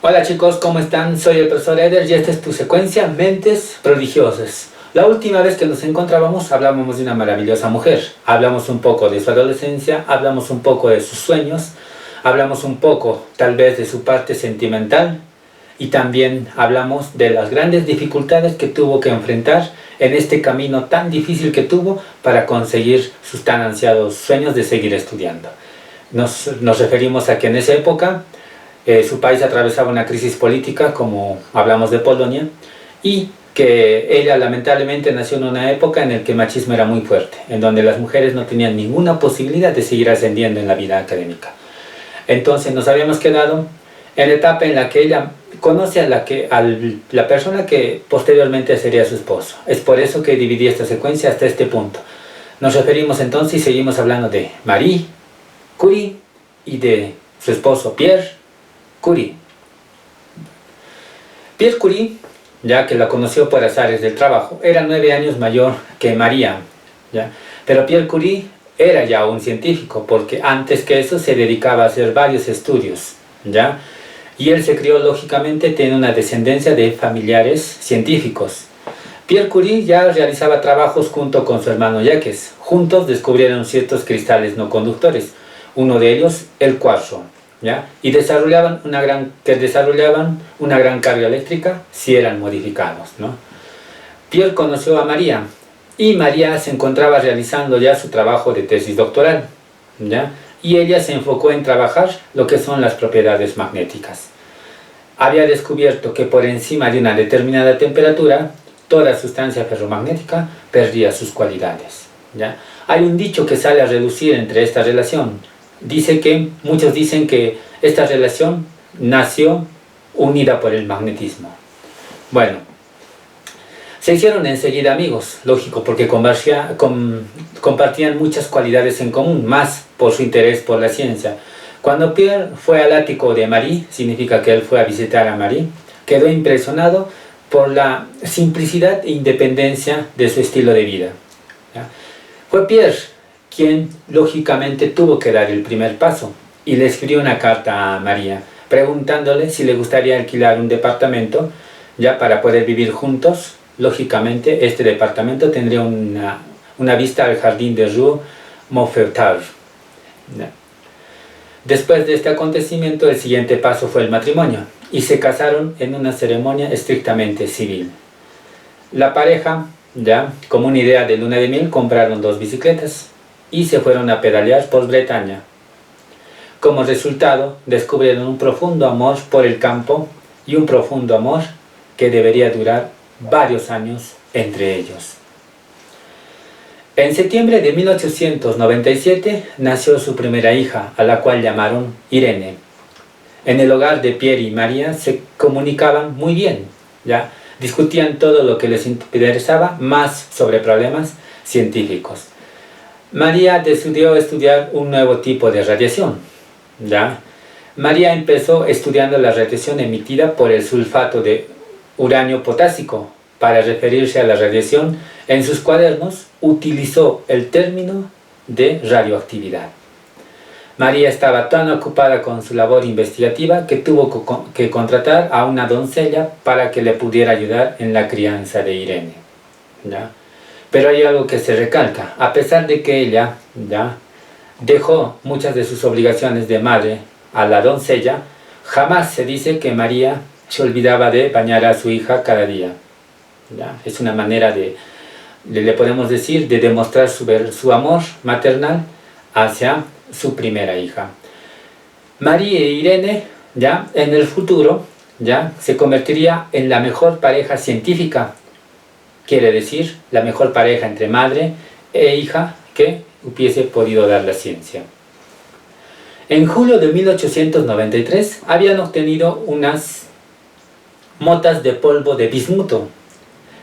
Hola chicos, ¿cómo están? Soy el profesor Eder y esta es tu secuencia Mentes Prodigiosas. La última vez que nos encontrábamos hablábamos de una maravillosa mujer. Hablamos un poco de su adolescencia, hablamos un poco de sus sueños, hablamos un poco tal vez de su parte sentimental y también hablamos de las grandes dificultades que tuvo que enfrentar en este camino tan difícil que tuvo para conseguir sus tan ansiados sueños de seguir estudiando. Nos referimos a que en esa época su país atravesaba una crisis política, como hablamos de Polonia, y que ella lamentablemente nació en una época en la que el machismo era muy fuerte, en donde las mujeres no tenían ninguna posibilidad de seguir ascendiendo en la vida académica. Entonces nos habíamos quedado en la etapa en la que ella conoce a la persona que posteriormente sería su esposo. Es por eso que dividí esta secuencia hasta este punto. Nos referimos entonces y seguimos hablando de Marie Curie y de su esposo Pierre Curie. Pierre Curie, ya que la conoció por azares del trabajo, era 9 años mayor que María, ¿ya? Pero Pierre Curie era ya un científico, porque antes que eso se dedicaba a hacer varios estudios, ¿ya? Y él se crió, lógicamente, tiene una descendencia de familiares científicos. Pierre Curie ya realizaba trabajos junto con su hermano Jacques. Juntos descubrieron ciertos cristales no conductores, uno de ellos el cuarzo, ¿ya? Y desarrollaban una gran carga eléctrica si eran modificados, ¿no? Pierre conoció a María y María se encontraba realizando ya su trabajo de tesis doctoral, ¿ya? Y ella se enfocó en trabajar lo que son las propiedades magnéticas. Había descubierto que por encima de una determinada temperatura toda sustancia ferromagnética perdía sus cualidades, ¿ya? Hay un dicho que sale a relucir entre esta relación. Muchos dicen que esta relación nació unida por el magnetismo. Bueno, se hicieron enseguida amigos, lógico, porque compartían muchas cualidades en común, más por su interés por la ciencia. Cuando Pierre fue al ático de Marie, significa que él fue a visitar a Marie, quedó impresionado por la simplicidad e independencia de su estilo de vida, ¿ya? Fue Pierre quien lógicamente tuvo que dar el primer paso y le escribió una carta a María preguntándole si le gustaría alquilar un departamento ya para poder vivir juntos. Lógicamente este departamento tendría una vista al jardín de Rue Mouffetard. Después de este acontecimiento, el siguiente paso fue el matrimonio y se casaron en una ceremonia estrictamente civil. La pareja, ya como una idea de luna de miel, compraron 2 bicicletas y se fueron a pedalear por Bretaña. Como resultado, descubrieron un profundo amor por el campo y un profundo amor que debería durar varios años entre ellos. En septiembre de 1897 nació su primera hija, a la cual llamaron Irene. En el hogar de Pierre y María se comunicaban muy bien, ¿ya? Discutían todo lo que les interesaba, más sobre problemas científicos. María decidió estudiar un nuevo tipo de radiación, ¿ya? María empezó estudiando la radiación emitida por el sulfato de uranio potásico. Para referirse a la radiación, en sus cuadernos utilizó el término de radioactividad. María estaba tan ocupada con su labor investigativa que tuvo que contratar a una doncella para que le pudiera ayudar en la crianza de Irene, ¿ya? Pero hay algo que se recalca: a pesar de que ella, ¿ya?, dejó muchas de sus obligaciones de madre a la doncella, jamás se dice que María se olvidaba de bañar a su hija cada día, ¿ya? Es una manera le podemos decir, de demostrar su amor maternal hacia su primera hija. María e Irene, ¿ya?, en el futuro, ¿ya?, se convertiría en la mejor pareja científica. Quiere decir, la mejor pareja entre madre e hija que hubiese podido dar la ciencia. En julio de 1893 habían obtenido unas motas de polvo de bismuto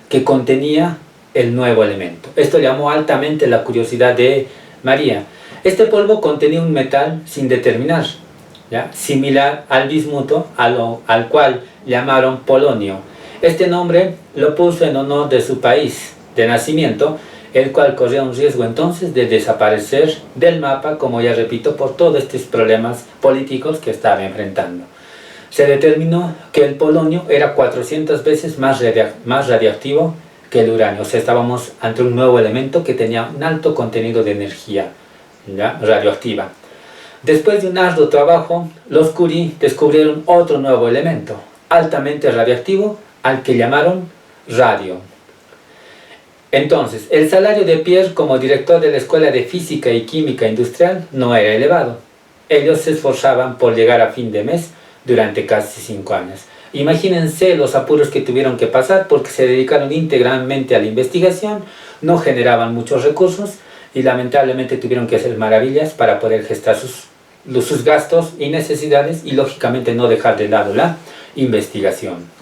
que contenía el nuevo elemento. Esto llamó altamente la curiosidad de María. Este polvo contenía un metal sin determinar, ¿ya?, similar al bismuto, al cual llamaron polonio. Este nombre lo puso en honor de su país de nacimiento, el cual corría un riesgo entonces de desaparecer del mapa, como ya repito, por todos estos problemas políticos que estaba enfrentando. Se determinó que el polonio era 400 veces más radioactivo que el uranio. O sea, estábamos ante un nuevo elemento que tenía un alto contenido de energía, ¿ya?, radioactiva. Después de un arduo trabajo, los Curie descubrieron otro nuevo elemento, altamente radioactivo, al que llamaron radio. Entonces, el salario de Pierre como director de la Escuela de Física y Química Industrial no era elevado. Ellos se esforzaban por llegar a fin de mes durante casi 5 años. Imagínense los apuros que tuvieron que pasar porque se dedicaron íntegramente a la investigación, no generaban muchos recursos y lamentablemente tuvieron que hacer maravillas para poder gestar sus gastos y necesidades y lógicamente no dejar de lado la investigación.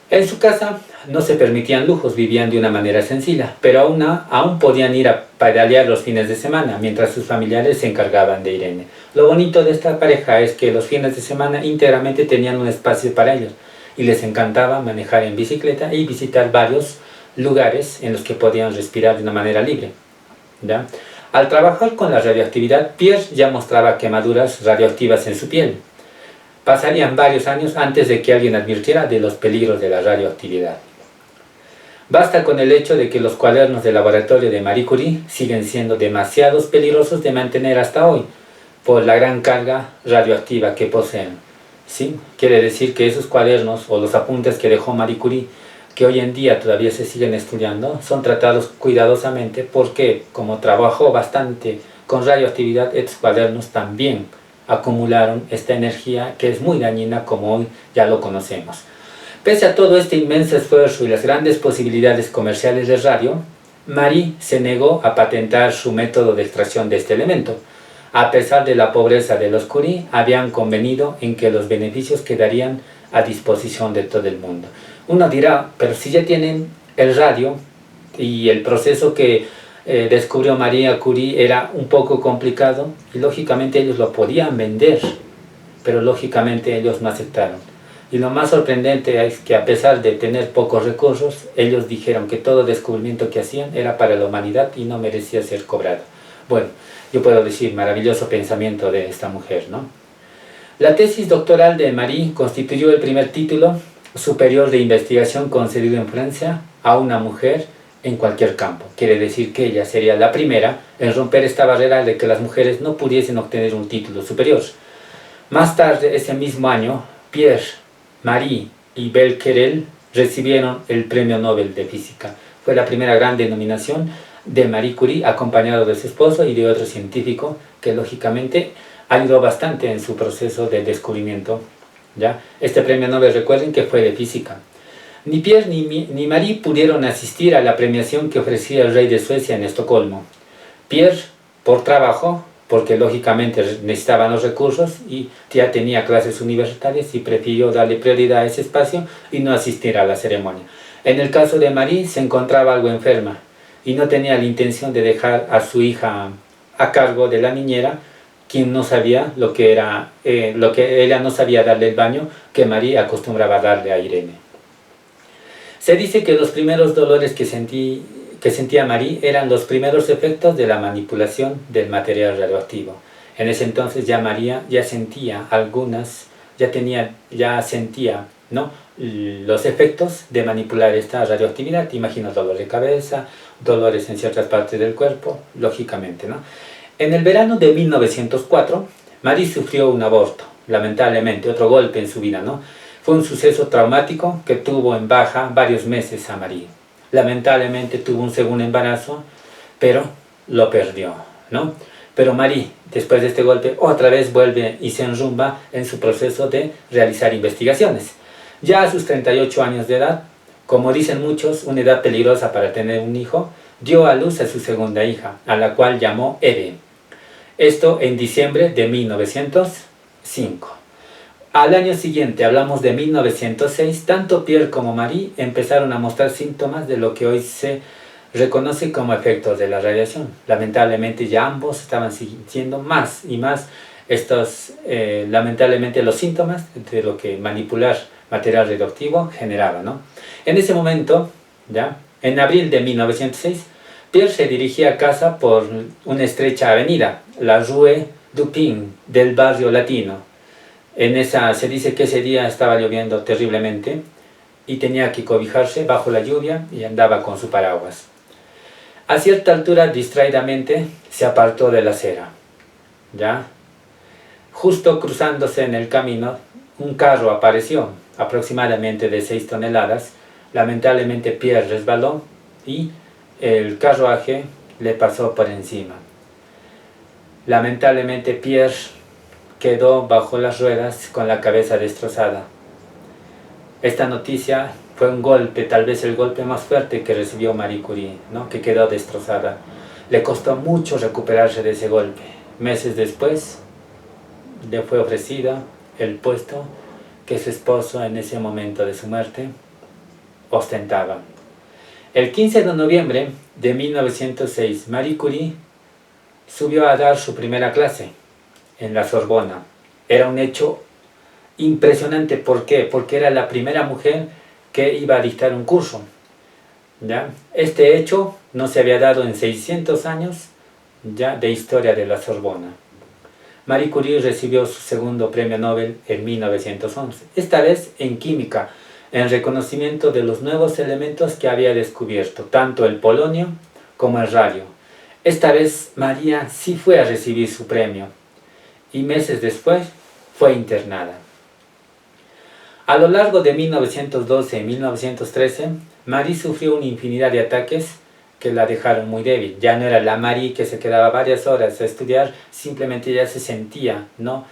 En su casa no se permitían lujos, vivían de una manera sencilla, pero aún podían ir a pedalear los fines de semana, mientras sus familiares se encargaban de Irene. Lo bonito de esta pareja es que los fines de semana íntegramente tenían un espacio para ellos, y les encantaba manejar en bicicleta y visitar varios lugares en los que podían respirar de una manera libre, ¿ya? Al trabajar con la radioactividad, Pierre ya mostraba quemaduras radioactivas en su piel. Pasarían varios años antes de que alguien advirtiera de los peligros de la radioactividad. Basta con el hecho de que los cuadernos de laboratorio de Marie Curie siguen siendo demasiado peligrosos de mantener hasta hoy, por la gran carga radioactiva que poseen. ¿Sí? Quiere decir que esos cuadernos o los apuntes que dejó Marie Curie, que hoy en día todavía se siguen estudiando, son tratados cuidadosamente porque, como trabajó bastante con radioactividad, estos cuadernos también acumularon esta energía que es muy dañina como hoy ya lo conocemos. Pese a todo este inmenso esfuerzo y las grandes posibilidades comerciales del radio, Marie se negó a patentar su método de extracción de este elemento. A pesar de la pobreza de los Curie, habían convenido en que los beneficios quedarían a disposición de todo el mundo. Uno dirá, pero si ya tienen el radio y el proceso que descubrió Marie Curie era un poco complicado y lógicamente ellos lo podían vender, pero lógicamente ellos no aceptaron. Y lo más sorprendente es que a pesar de tener pocos recursos, ellos dijeron que todo descubrimiento que hacían era para la humanidad y no merecía ser cobrado. Bueno, yo puedo decir, maravilloso pensamiento de esta mujer, ¿no? La tesis doctoral de Marie constituyó el primer título superior de investigación concedido en Francia a una mujer en cualquier campo. Quiere decir que ella sería la primera en romper esta barrera de que las mujeres no pudiesen obtener un título superior. Más tarde, ese mismo año, Pierre, Marie y Becquerel recibieron el Premio Nobel de Física. Fue la primera gran denominación de Marie Curie, acompañado de su esposo y de otro científico que lógicamente ayudó bastante en su proceso de descubrimiento, ¿ya? Este premio Nobel, recuerden que fue de física. Ni Pierre ni Marie pudieron asistir a la premiación que ofrecía el rey de Suecia en Estocolmo. Pierre, por trabajo, porque lógicamente necesitaban los recursos y ya tenía clases universitarias y prefirió darle prioridad a ese espacio y no asistir a la ceremonia. En el caso de Marie, se encontraba algo enferma y no tenía la intención de dejar a su hija a cargo de la niñera, quien no sabía lo que ella no sabía darle el baño que Marie acostumbraba darle a Irene. Se dice que los primeros dolores que sentía Marie eran los primeros efectos de la manipulación del material radioactivo. En ese entonces ya María ya sentía ¿no?, los efectos de manipular esta radioactividad. Imagino dolor de cabeza, dolores en ciertas partes del cuerpo, lógicamente, ¿no? En el verano de 1904, Marie sufrió un aborto, lamentablemente, otro golpe en su vida, ¿no? Fue un suceso traumático que tuvo en baja varios meses a Marie. Lamentablemente tuvo un segundo embarazo, pero lo perdió, ¿no? Pero Marie, después de este golpe, otra vez vuelve y se enrumba en su proceso de realizar investigaciones. Ya a sus 38 años de edad, como dicen muchos, una edad peligrosa para tener un hijo, dio a luz a su segunda hija, a la cual llamó Eve. Esto en diciembre de 1905. Al año siguiente, hablamos de 1906, tanto Pierre como Marie empezaron a mostrar síntomas de lo que hoy se reconoce como efectos de la radiación. Lamentablemente ya ambos estaban sintiendo más y más lamentablemente los síntomas de lo que manipular material radioactivo generaba, ¿no? En ese momento, ya, en abril de 1906, Pierre se dirigía a casa por una estrecha avenida, la Rue du Pin, del barrio latino. Se dice que ese día estaba lloviendo terriblemente y tenía que cobijarse bajo la lluvia y andaba con su paraguas. A cierta altura, distraídamente, se apartó de la acera, ¿ya? Justo cruzándose en el camino, un carro apareció, aproximadamente de 6 toneladas. Lamentablemente Pierre resbaló y el carruaje le pasó por encima. Lamentablemente Pierre quedó bajo las ruedas con la cabeza destrozada. Esta noticia fue un golpe, tal vez el golpe más fuerte que recibió Marie Curie, ¿no? Que quedó destrozada. Le costó mucho recuperarse de ese golpe. Meses después le fue ofrecido el puesto que su esposo en ese momento de su muerte ostentaba. El 15 de noviembre de 1906, Marie Curie subió a dar su primera clase en la Sorbona. Era un hecho impresionante. ¿Por qué? Porque era la primera mujer que iba a dictar un curso, ¿ya? Este hecho no se había dado en 600 años ya de historia de la Sorbona. Marie Curie recibió su segundo premio Nobel en 1911, esta vez en química, en reconocimiento de los nuevos elementos que había descubierto, tanto el polonio como el radio. Esta vez María sí fue a recibir su premio y meses después fue internada. A lo largo de 1912 y 1913, Marie sufrió una infinidad de ataques que la dejaron muy débil. Ya no era la Marie que se quedaba varias horas a estudiar, simplemente ya se sentía, ¿no?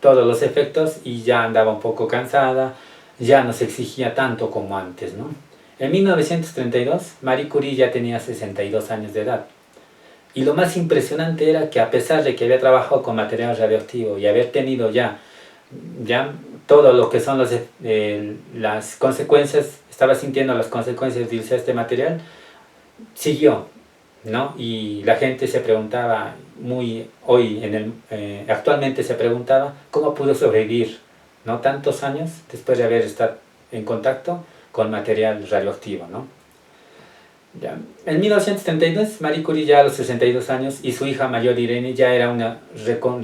Todos los efectos y ya andaba un poco cansada, ya no se exigía tanto como antes, ¿no? En 1932, Marie Curie ya tenía 62 años de edad. Y lo más impresionante era que a pesar de que había trabajado con material radioactivo y haber tenido ya todo lo que son las consecuencias, estaba sintiendo las consecuencias de utilizar este material, siguió, ¿no? Y la gente se preguntaba, actualmente se preguntaba cómo pudo sobrevivir, ¿no? Tantos años después de haber estado en contacto con material radioactivo, ¿no? Ya. En 1932, Marie Curie ya a los 62 años y su hija mayor Irene ya era una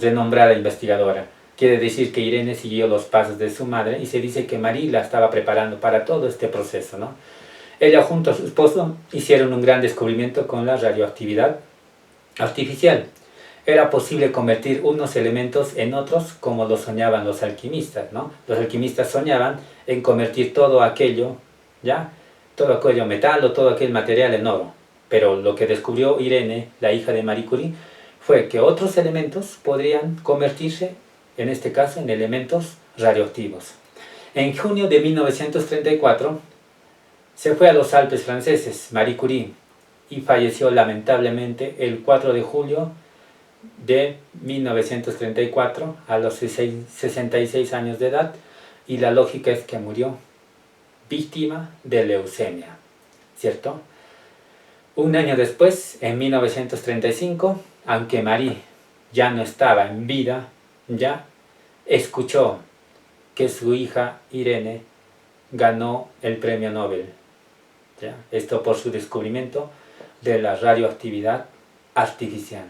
renombrada investigadora. Quiere decir que Irene siguió los pasos de su madre y se dice que Marie la estaba preparando para todo este proceso, ¿no? Ella junto a su esposo hicieron un gran descubrimiento con la radioactividad artificial. Era posible convertir unos elementos en otros como lo soñaban los alquimistas, ¿no? Los alquimistas soñaban en convertir todo aquello, ¿ya? Todo aquello metal o todo aquel material en oro. Pero lo que descubrió Irene, la hija de Marie Curie, fue que otros elementos podrían convertirse, en este caso, en elementos radioactivos. En junio de 1934 se fue a los Alpes franceses, Marie Curie, y falleció lamentablemente el 4 de julio de 1934 a los 66 años de edad, y la lógica es que murió víctima de leucemia, ¿cierto? Un año después, en 1935, aunque Marie ya no estaba en vida, ya escuchó que su hija Irene ganó el premio Nobel, ¿ya? Esto por su descubrimiento de la radioactividad artificial.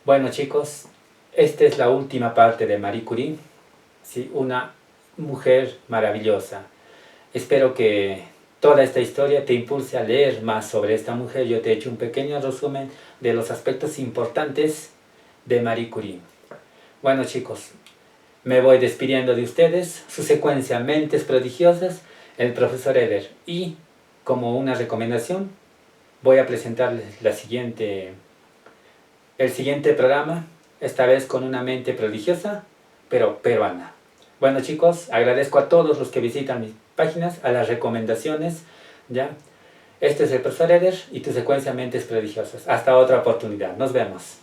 Bueno, chicos, esta es la última parte de Marie Curie, ¿sí? Una mujer maravillosa. Espero que toda esta historia te impulse a leer más sobre esta mujer. Yo te he hecho un pequeño resumen de los aspectos importantes de Marie Curie. Bueno, chicos, me voy despidiendo de ustedes. Su secuencia Mentes Prodigiosas, el profesor Eder. Y como una recomendación, voy a presentarles el siguiente programa, esta vez con una mente prodigiosa, pero peruana. Bueno, chicos, agradezco a todos los que visitan mis páginas, a las recomendaciones, ¿ya? Este es el profesor Eder y tu secuencia Mentes Prodigiosas. Hasta otra oportunidad. Nos vemos.